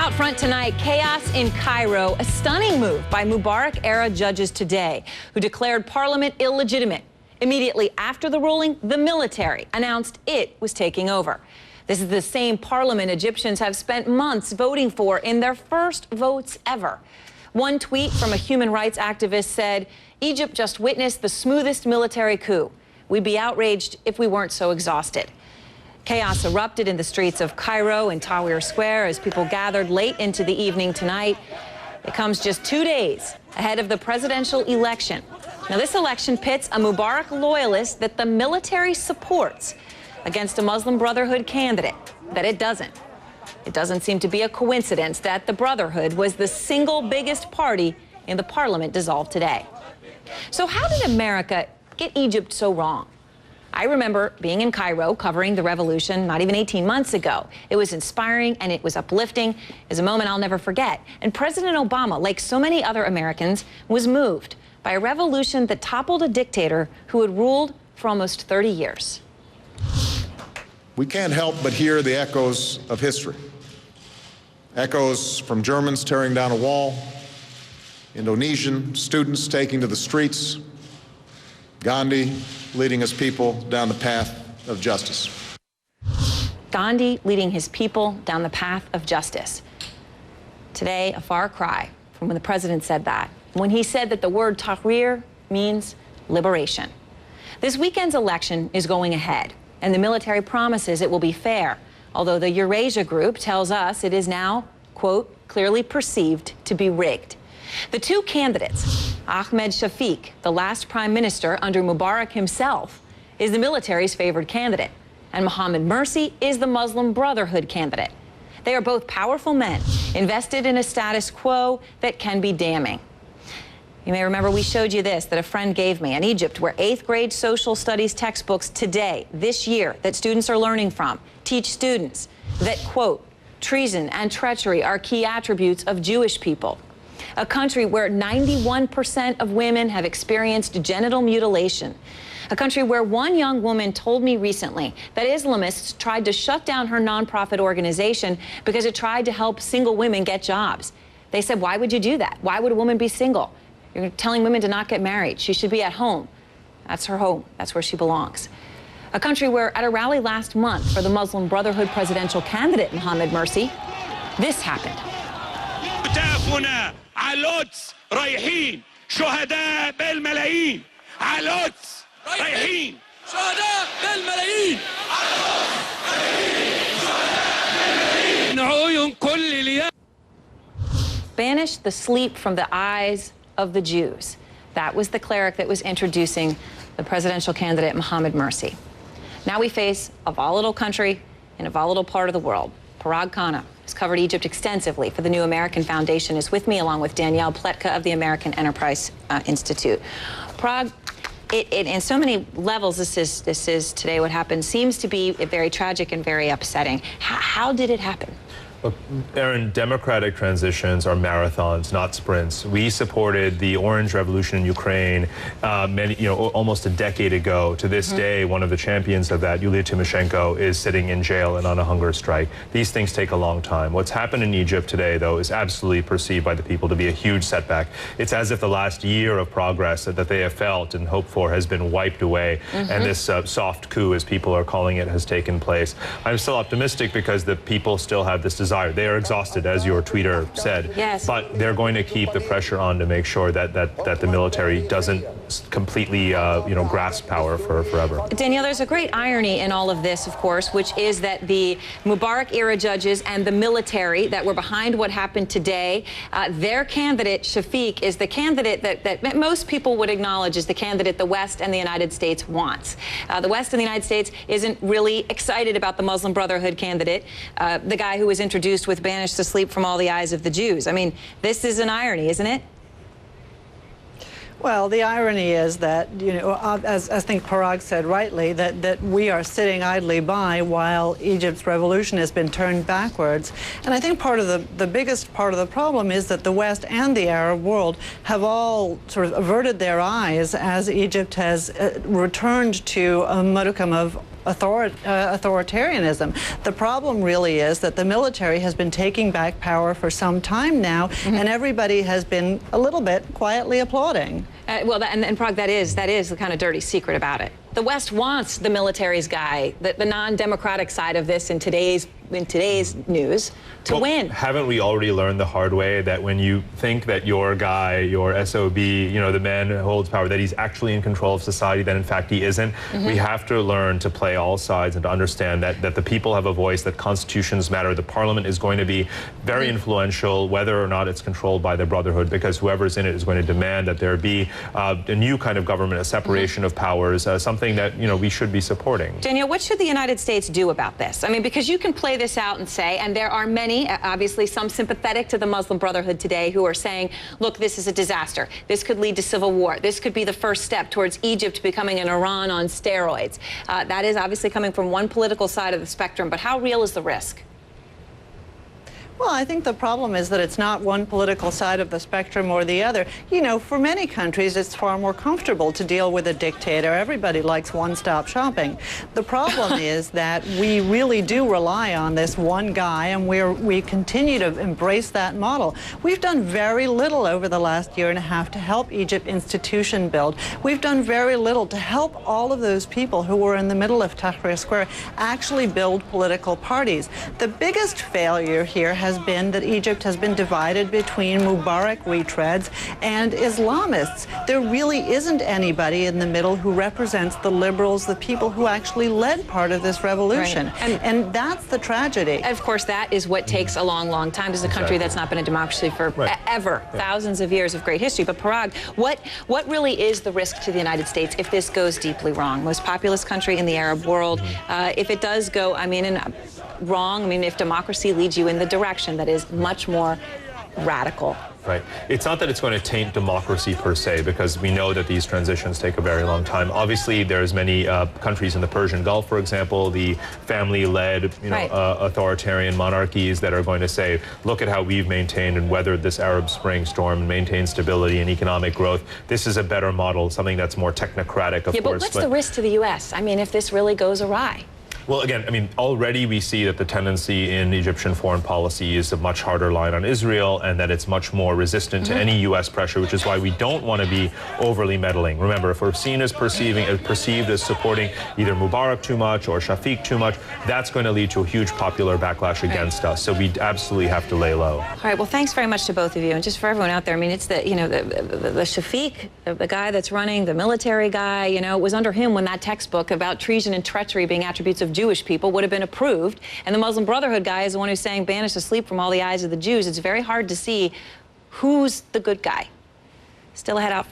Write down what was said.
Out front tonight, chaos in Cairo, a stunning move by Mubarak-era judges today who declared parliament illegitimate. Immediately after the ruling, the military announced it was taking over. This is the same parliament Egyptians have spent months voting for in their first votes ever. One tweet from a human rights activist said, "Egypt just witnessed the smoothest military coup. We'd be outraged if we weren't so exhausted." Chaos erupted in the streets of Cairo and Tahrir Square as people gathered late into the evening tonight. It comes just 2 days ahead of the presidential election. Now, this election pits a Mubarak loyalist that the military supports against a Muslim Brotherhood candidate that it doesn't. It doesn't seem to be a coincidence that the Brotherhood was the single biggest party in the parliament dissolved today. So how did America get Egypt so wrong? I remember being in Cairo covering the revolution not even 18 months ago. It was inspiring and it was uplifting. It was a moment I'll never forget. And President Obama, like so many other Americans, was moved by a revolution that toppled a dictator who had ruled for almost 30 years. We can't help but hear the echoes of history. Echoes from Germans tearing down a wall, Indonesian students taking to the streets, Gandhi leading his people down the path of justice. Gandhi leading his people down the path of justice. Today, a far cry from when the president said that, when he said that the word Tahrir means liberation. This weekend's election is going ahead, and the military promises it will be fair, although the Eurasia Group tells us it is now, quote, clearly perceived to be rigged. The two candidates, Ahmed Shafiq, the last prime minister under Mubarak himself, is the military's favored candidate, and Mohammed Mursi is the Muslim Brotherhood candidate. They are both powerful men, invested in a status quo that can be damning. You may remember we showed you this that a friend gave me in Egypt, where 8th grade social studies textbooks today, this year, that students are learning from, teach students that, quote, treason and treachery are key attributes of Jewish people. A country where 91% of women have experienced genital mutilation. A country where one young woman told me recently that Islamists tried to shut down her nonprofit organization because it tried to help single women get jobs. They said, why would you do that? Why would a woman be single? You're telling women to not get married. She should be at home. That's her home. That's where she belongs. A country where at a rally last month for the Muslim Brotherhood presidential candidate, Mohammed Mursi, this happened. على القدس رايحين شهداء بالملايين على القدس رايحين شهداء بالملايين نعوين كل اليوم. Banish the sleep from the eyes of the Jews. That was the cleric that was introducing the presidential candidate Mohammed Mursi. Now we face a volatile country in a volatile part of the world. Parag Khanna has covered Egypt extensively for the New American Foundation, is with me along with Danielle Pletka of the American Enterprise Institute. Parag, in so many levels, this is today what happened, seems to be very tragic and very upsetting. How did it happen? Look, Aaron, democratic transitions are marathons, not sprints. We supported the Orange Revolution in Ukraine almost a decade ago. To this day, one of the champions of that, Yulia Tymoshenko, is sitting in jail and on a hunger strike. These things take a long time. What's happened in Egypt today, though, is absolutely perceived by the people to be a huge setback. It's as if the last year of progress that they have felt and hoped for has been wiped away, and this soft coup, as people are calling it, has taken place. I'm still optimistic because the people still have this desire. They are exhausted, as your tweeter said, yes, but they're going to keep the pressure on to make sure that the military doesn't completely grasp power forever. Danielle, there's a great irony in all of this, of course, which is that the Mubarak-era judges and the military that were behind what happened today, their candidate, Shafiq, is the candidate that most people would acknowledge is the candidate the West and the United States wants. The West and the United States isn't really excited about the Muslim Brotherhood candidate, the guy who was introduced with banish the sleep from all the eyes of the Jews. I mean, this is an irony, isn't it? Well, the irony is that, as I think Parag said rightly, that we are sitting idly by while Egypt's revolution has been turned backwards. And I think part of the biggest part of the problem is that the West and the Arab world have all sort of averted their eyes as Egypt has returned to a modicum of authoritarianism. The problem really is that the military has been taking back power for some time now, and everybody has been a little bit quietly applauding. And Parag, that is the kind of dirty secret about it. The West wants the military's guy, the non-democratic side of this in today's news, to win. Haven't we already learned the hard way that when you think that your guy, your SOB, the man who holds power, that he's actually in control of society, that in fact he isn't? We have to learn to play all sides and to understand that the people have a voice, that constitutions matter, the parliament is going to be very influential, whether or not it's controlled by the Brotherhood, because whoever's in it is going to demand that there be a new kind of government, a separation of powers, something that we should be supporting. Danielle, what should the United States do about this? I mean, because you can play this out and say, and there are many, obviously some sympathetic to the Muslim Brotherhood today, who are saying, look, this is a disaster. This could lead to civil war. This could be the first step towards Egypt becoming an Iran on steroids. That is obviously coming from one political side of the spectrum, but how real is the risk? Well, I think the problem is that it's not one political side of the spectrum or the other. For many countries, it's far more comfortable to deal with a dictator. Everybody likes one-stop shopping. The problem is that we really do rely on this one guy, and we continue to embrace that model. We've done very little over the last year and a half to help Egypt institution build. We've done very little to help all of those people who were in the middle of Tahrir Square actually build political parties. The biggest failure here has been that Egypt has been divided between Mubarak retreads and Islamists. There really isn't anybody in the middle who represents the liberals, the people who actually led part of this revolution. Right. And that's the tragedy. Of course, that is what takes a long, long time. This is a country that's not been a democracy for ever, thousands of years of great history. But Parag, what really is the risk to the United States if this goes deeply wrong? Most populous country in the Arab world. If it does go, wrong, if democracy leads you in the direction that is much more radical. Right. It's not that it's going to taint democracy per se, because we know that these transitions take a very long time. Obviously, there's many countries in the Persian Gulf, for example, the family-led, authoritarian monarchies that are going to say, look at how we've maintained and weathered this Arab Spring storm and maintained stability and economic growth. This is a better model, something that's more technocratic, of course. But what's the risk to the U.S.? If this really goes awry? Well, again, already we see that the tendency in Egyptian foreign policy is a much harder line on Israel, and that it's much more resistant to any U.S. pressure, which is why we don't want to be overly meddling. Remember, if we're seen as perceived as supporting either Mubarak too much or Shafiq too much, that's going to lead to a huge popular backlash against us. So we absolutely have to lay low. All right. Well, thanks very much to both of you, and just for everyone out there. It's the the Shafiq, the guy that's running, the military guy. It was under him when that textbook about treason and treachery being attributes of Jewish people would have been approved, and the Muslim Brotherhood guy is the one who's saying banish the sleep from all the eyes of the Jews. It's very hard to see who's the good guy. Still ahead out.